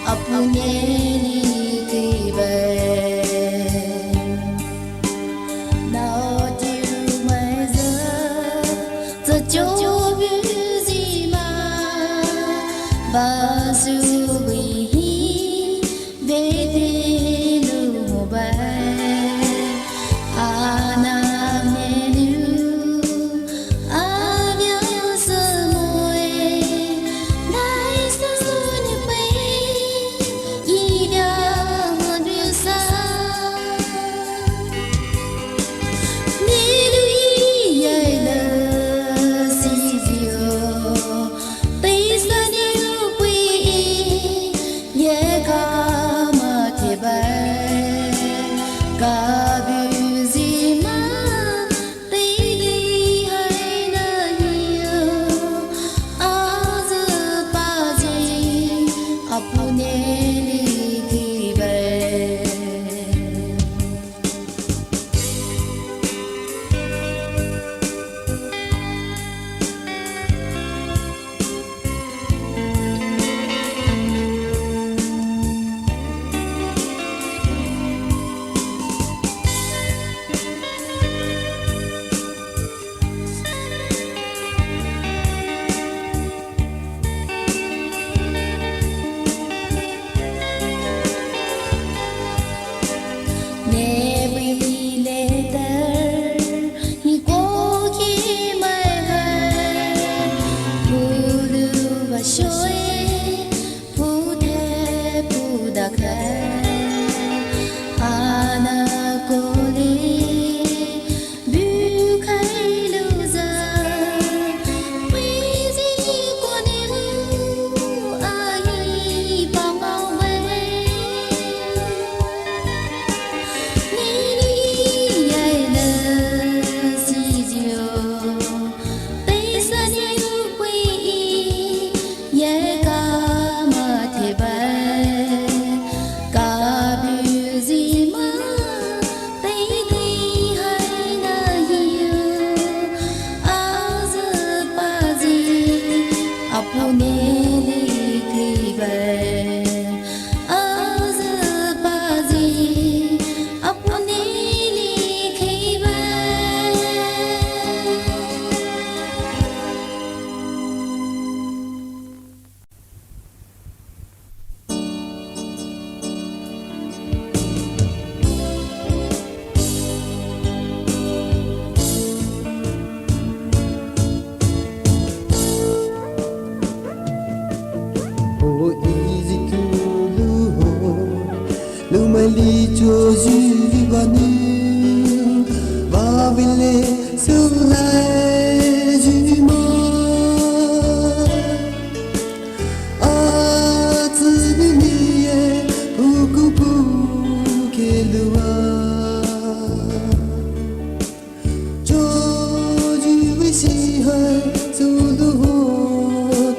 अपने की nào chiều mai giờ chỗ biết gì mà và dù vì về thế lưu bài ana menu avia sơ môi nay sơ như bay y đã đưa xa ni lui dạy là si diệu tây sa điêu quy ye ca mà thế bay ca biểu gì mà tây đi hay là nhiều à giờ ba gì अपने की bay Every letter ni có khi mai về phù lưu và soi phù thế phù đặc ana cô đi bu khai lưu ra quý gì của em ai bằng bao về Lumali choji vivani vavile sulai jima atzniye pukupu kelua choji wishi hai sulu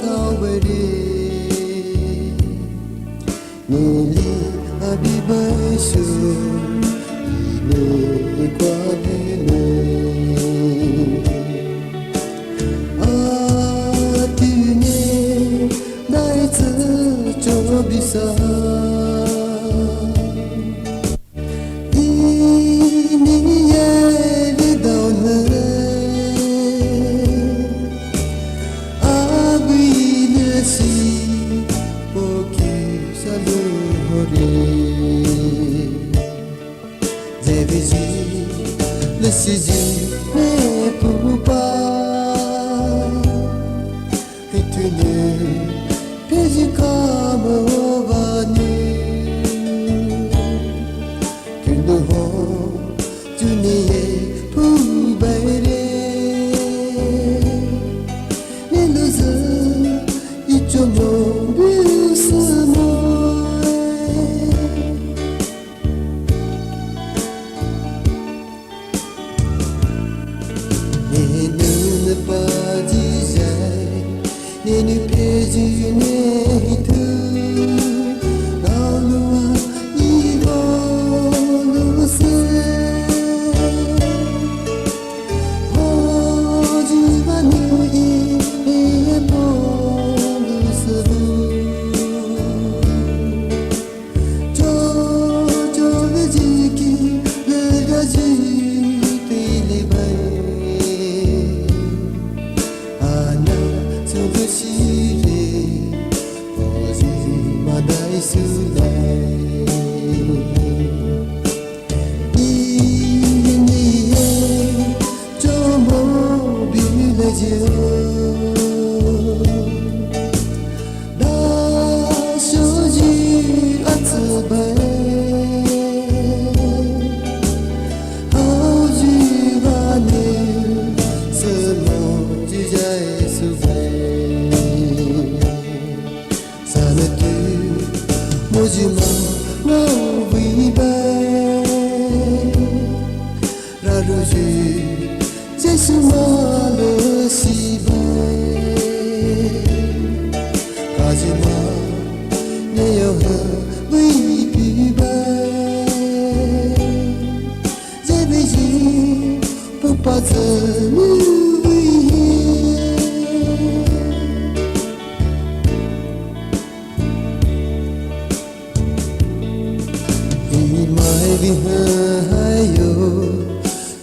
tawari nili Abibasu ini kuadene Atine dai tsu bisa ini ye lidone abinesi poki saluhori Lesizi me pupa Hitune peji kama ovani Kendo ho juniye pubaire Neluza ichomo biusamo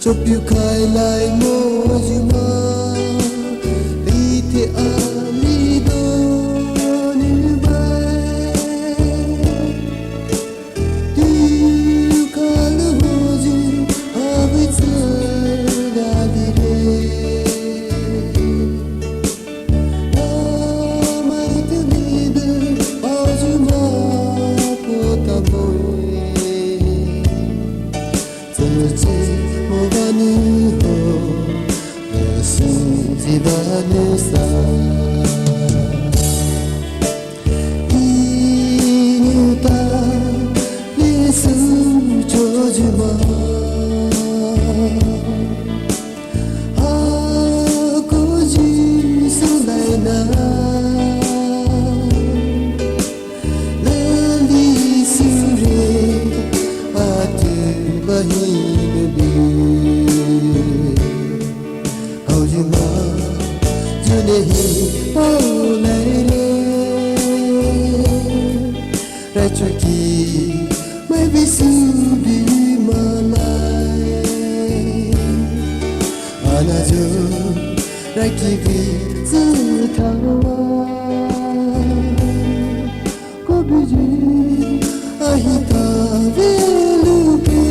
chụp yêu khai lại môi gì mà đi thì đi đâu như bay đi cả lối hồ gì với giờ đã đi đây mai từ đi đâu bao nhiêu mà cô ta môi Vanessa Inuta Lisu Jojima Aku ji sulaina Lali sure Atu bahine bi Haujima Junehi paulaire Rachuki mai visubi malai Anajo rakibi zutawa Kobiji ahita veluke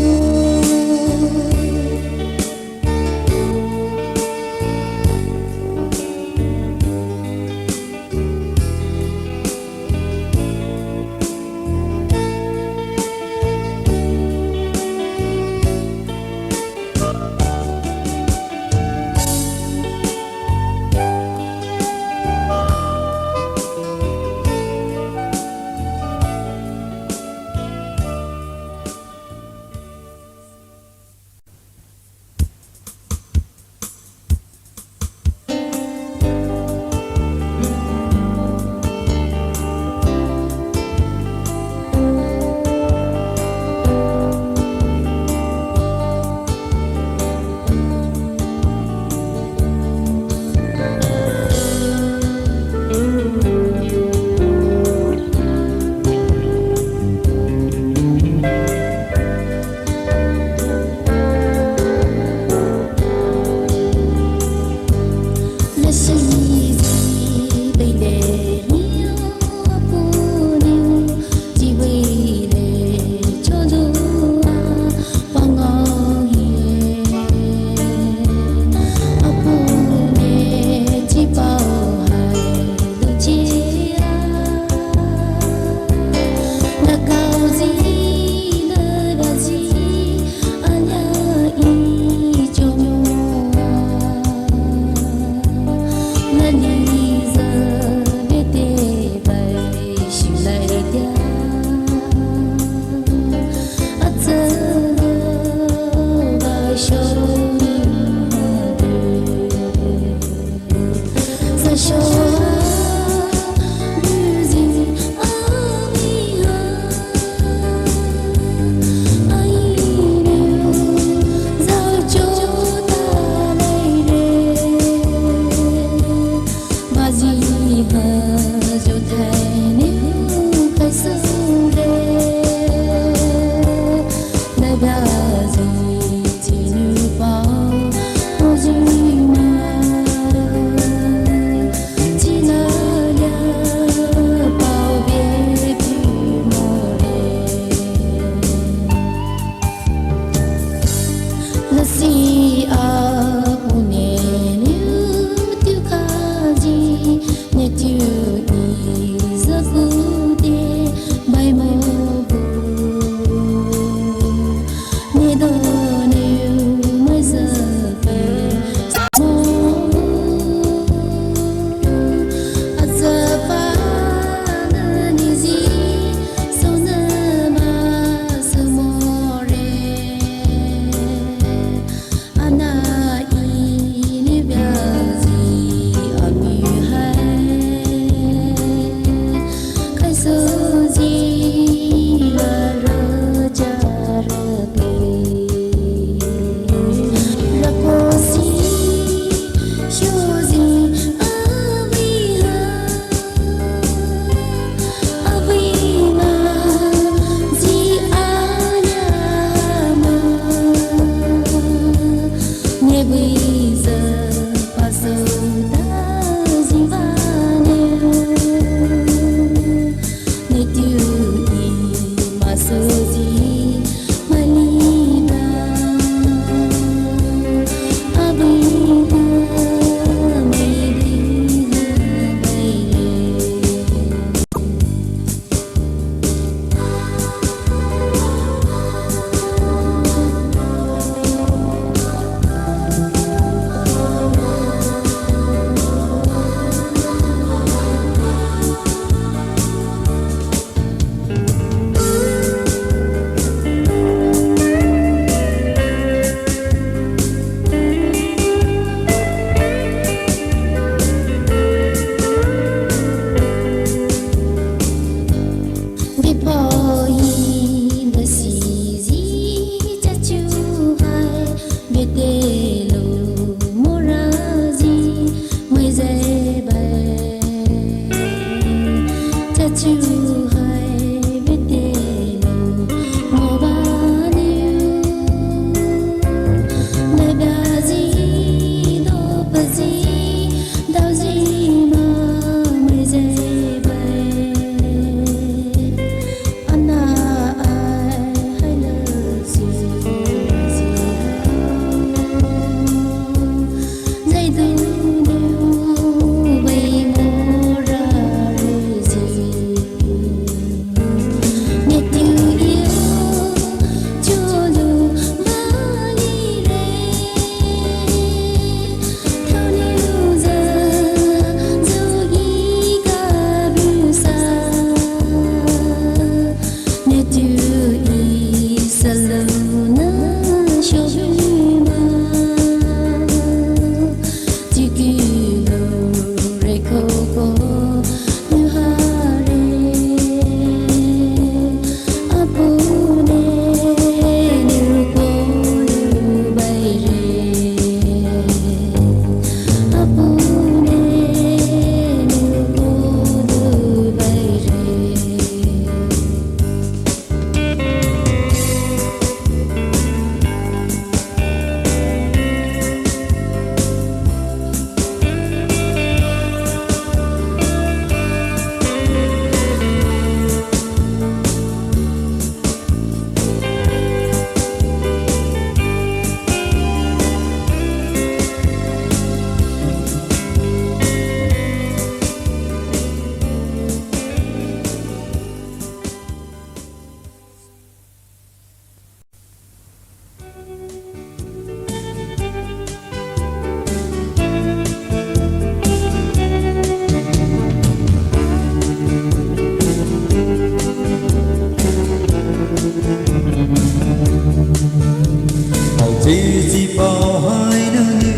chỉ bao hai nơi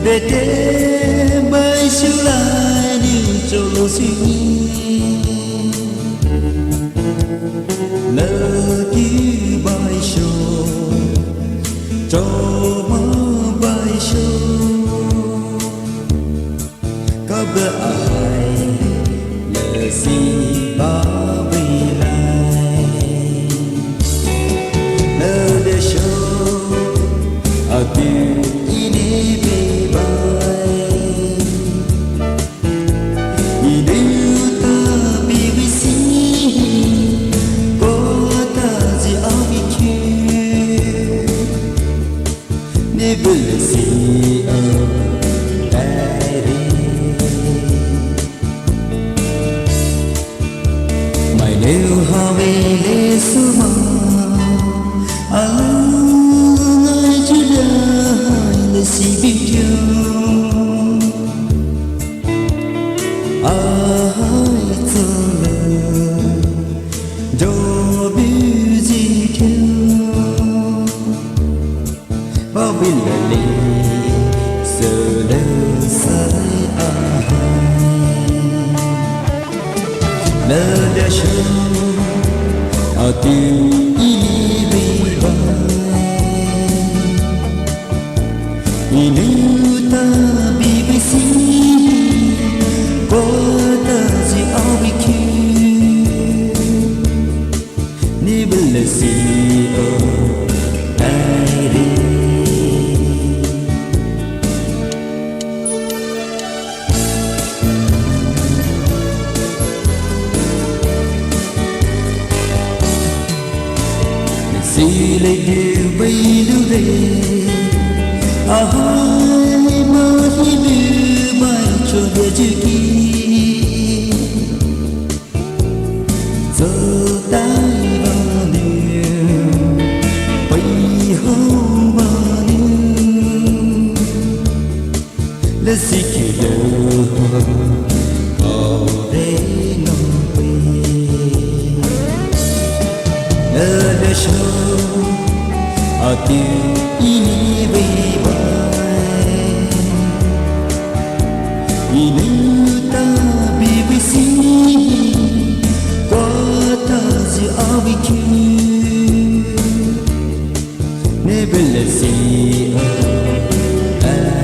để thế bay siêu lại đi cho lối suy nghĩ lỡ ký bay show cho mơ bay show có bữa ai lỡ gì bao vì lại lỡ để show ở tiêu ini về bay ini ta bị vì gì có ta gì ở vị trí ne bul si ở đây mày nếu họ về lê suma ai chưa đời là si biết chưa ai thương lời cho biết gì theo bao vì lời đi giờ đâu sai lỡ đã sớm ở tiêu ý vì vậy nếu ta bị vì gì có ta gì ở vì kia nếu bây giờ gì ở đây đi gì lại điều bây lưu về hai mà khi đưa bay cho về chữ ký giờ tay vào niềm bay hông vào niềm là gì kia đâu ở đây ngóng quê lỡ show ở tiêu ini về bay nếu ta bị vì gì có ta gì ở vị trí nếu bây giờ gì ở đây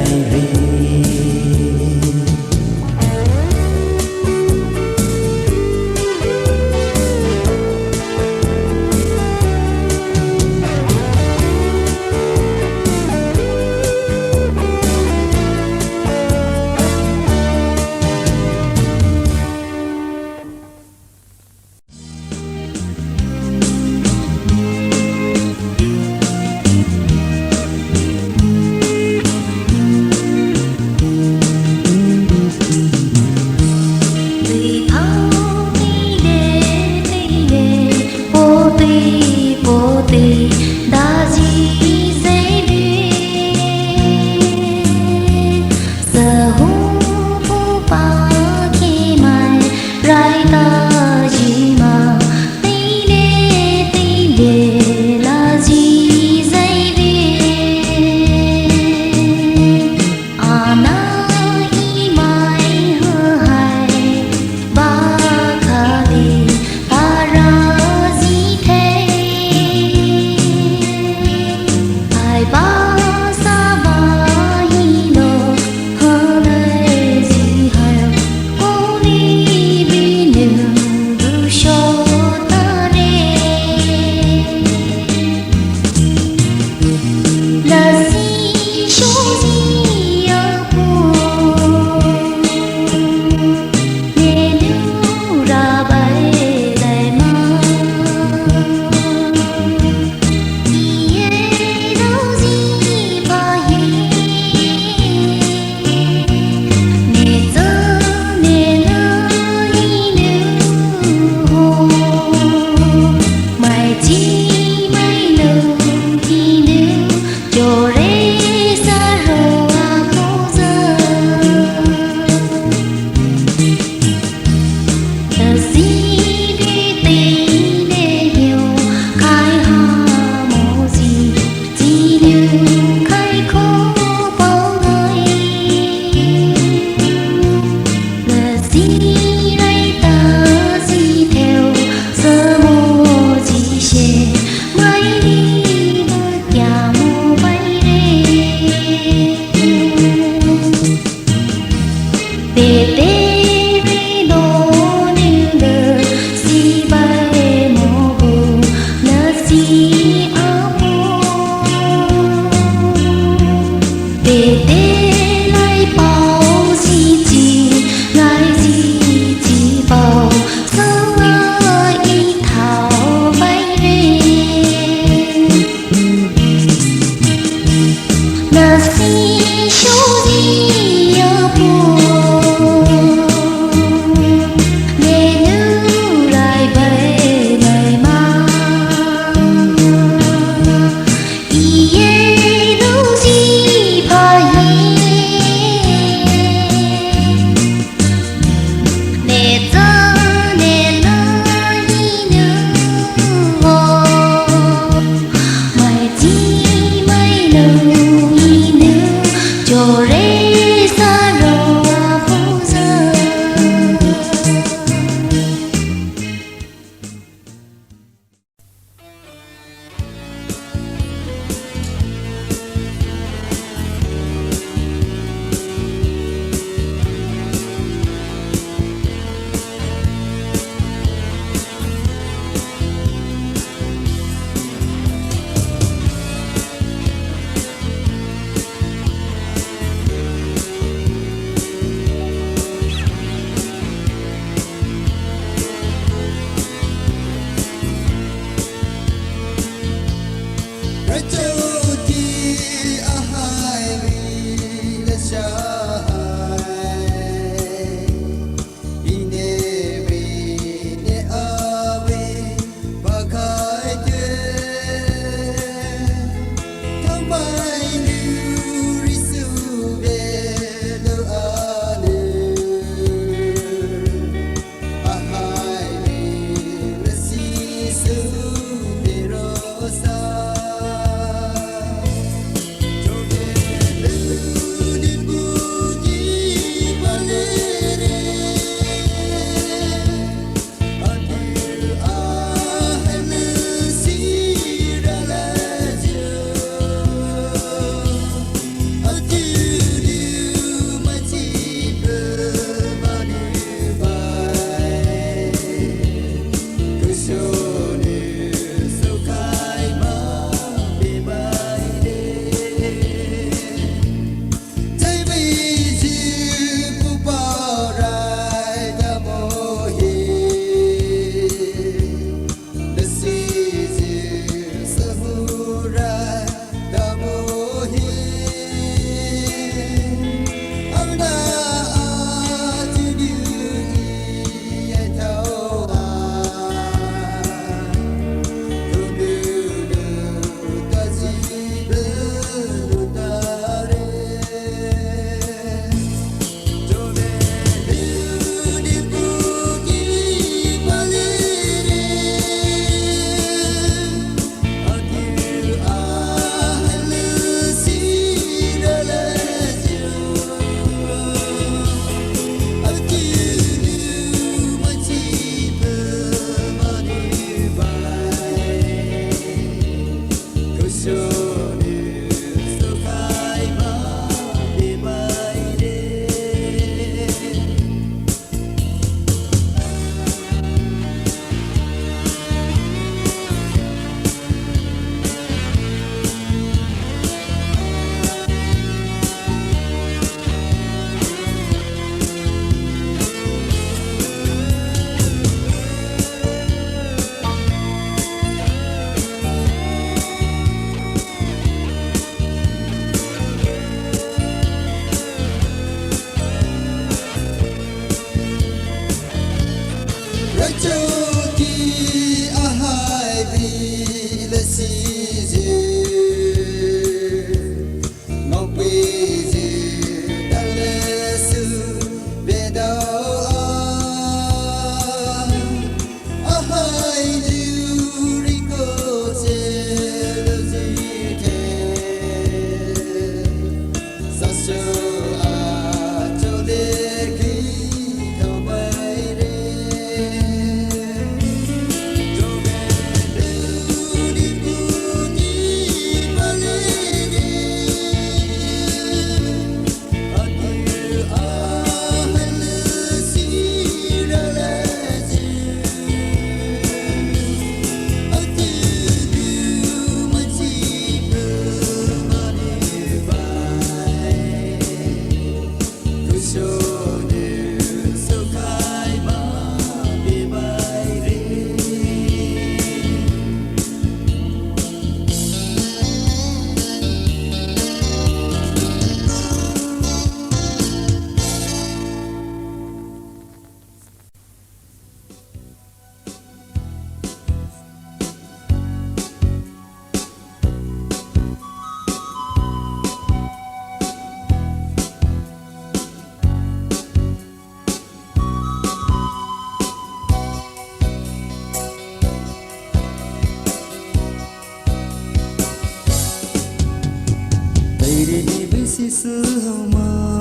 sư hầu mà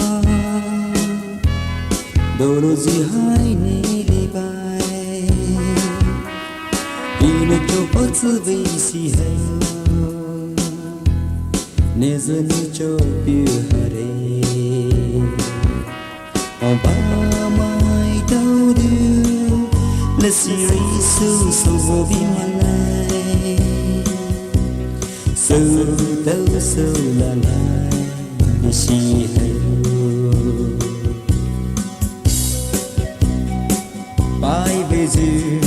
đồ đồ gì hai nê đi bay ina cho bắt sự vì si hay nê dân cho piu hare ông ba mai đâu đưa là siri su su vô bi malai su đâu su la la đi si hay bay về dư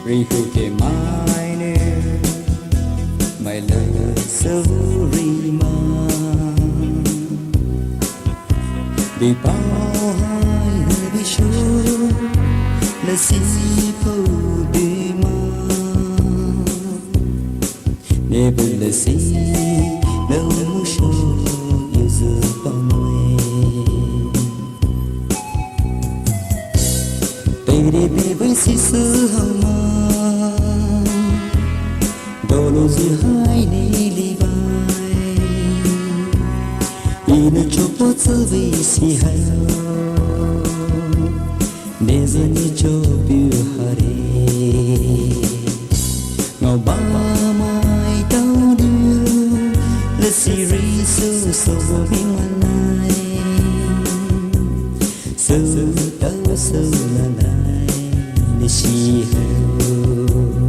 ri khu ke mai nè mai lơ sâu ri ma đi bao hai người đi show là si phố đi ma để bên là si đâu muốn show yêu giờ bao người tay để về với si sư hằng ma đồ lô gì hai đi đi vai ina cho bớt sự vì si hay để dân cho piu hare ngào ba mai đau đưa là siri su su vô bi malai su đâu su la lai để si hay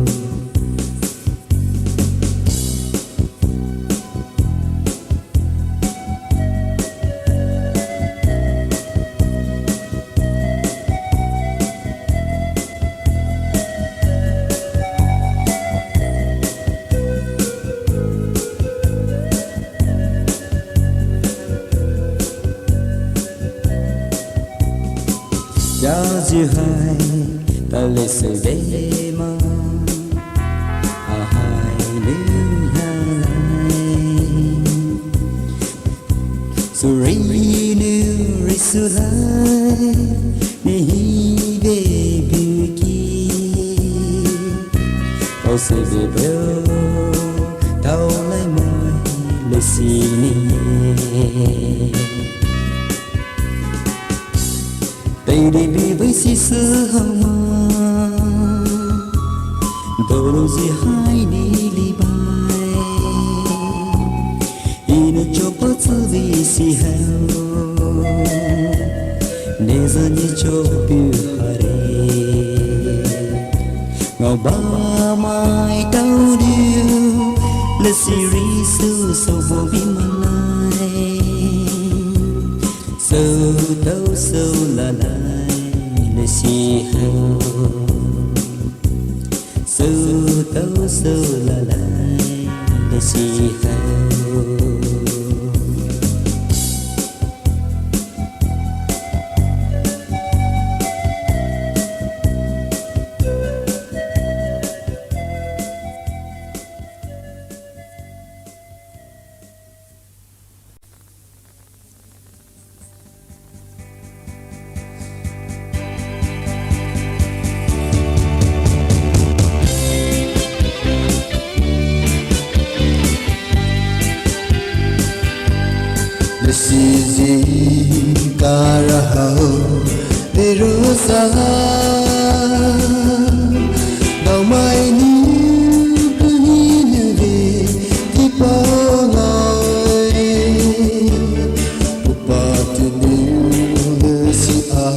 du hai ta le se ve ma a hai lu ya lai so ri nu ri su lai ni hi ve bu ki o se ve bro tao lai moi le si ni Tây đi đi với si sơ hồng mà Đồ đâu gì hai đi li bài Ina cho bớt sơ vì si heo Nê ra như cho biểu hà rê Ngào ba mai đau điêu Là si ri sư sâu vô bí mà lai Sâu đâu sâu là lại là si hao Sâu đâu sâu là lại là si hao Sisi karahau derosa Nau mai ni kuhinu de tipa ngai Upatu nu lesi a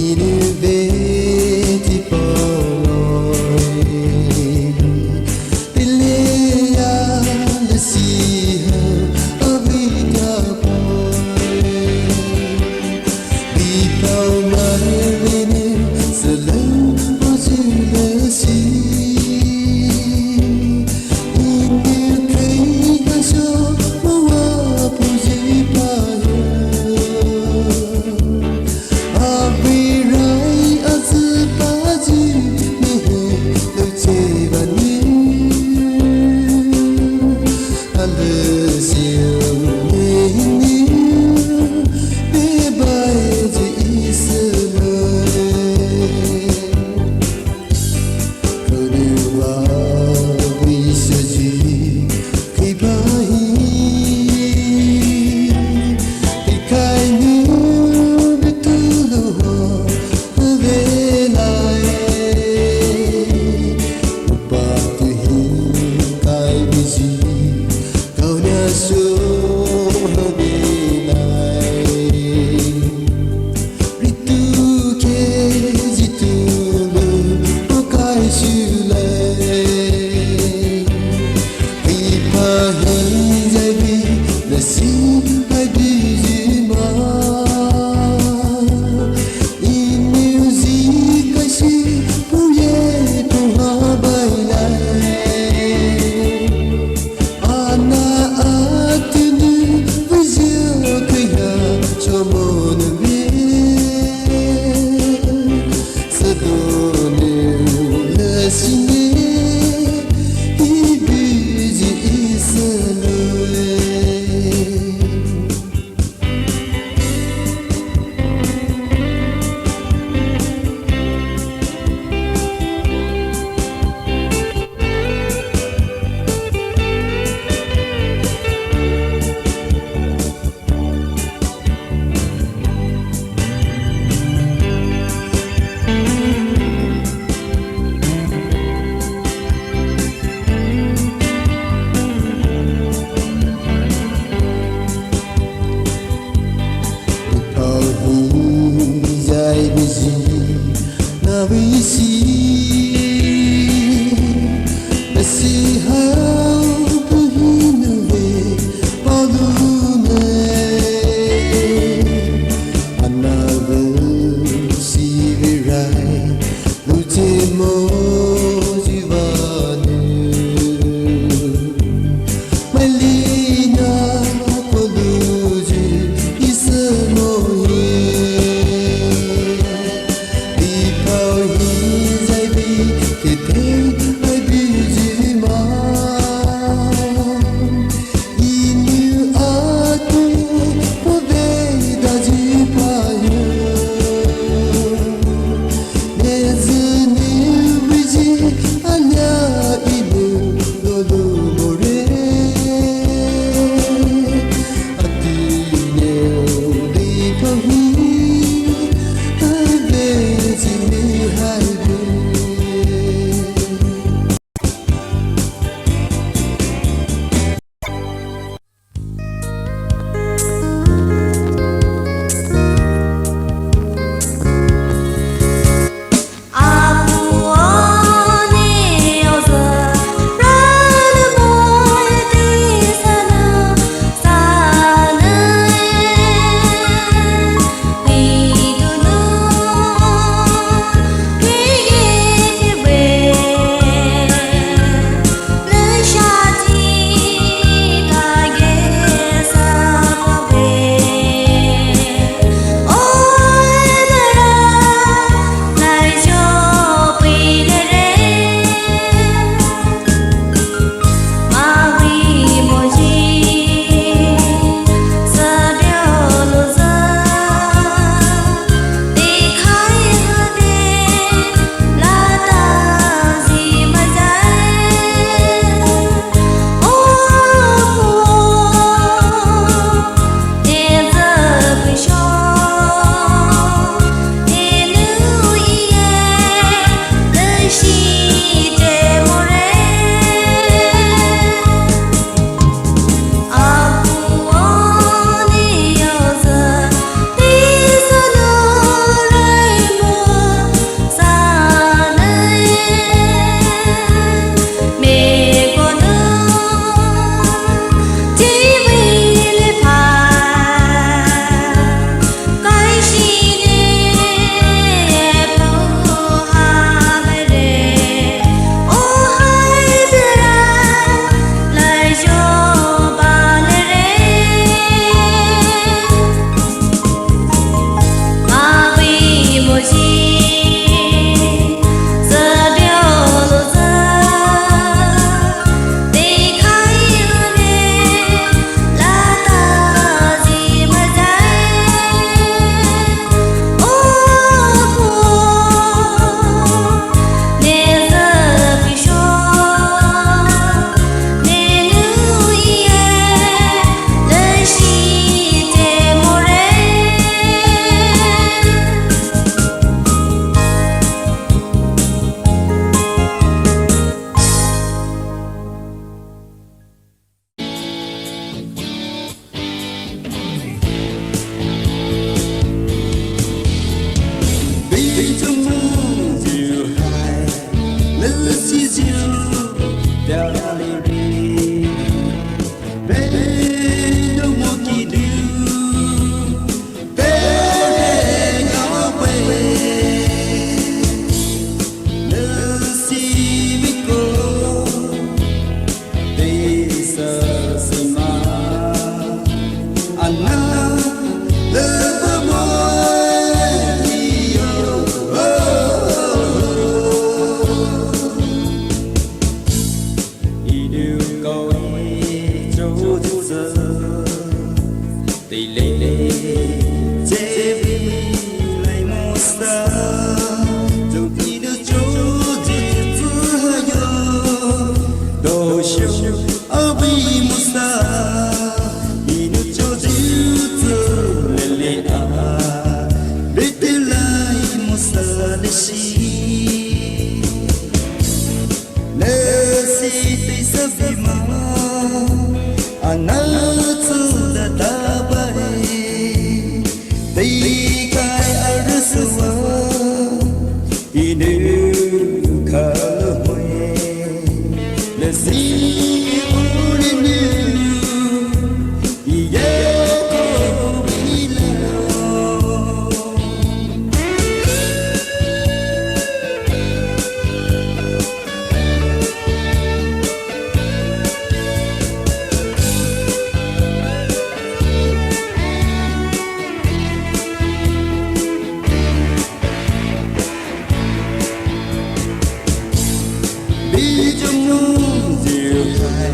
inu de tipa ngai Pilea lesi đi trong nung diều khai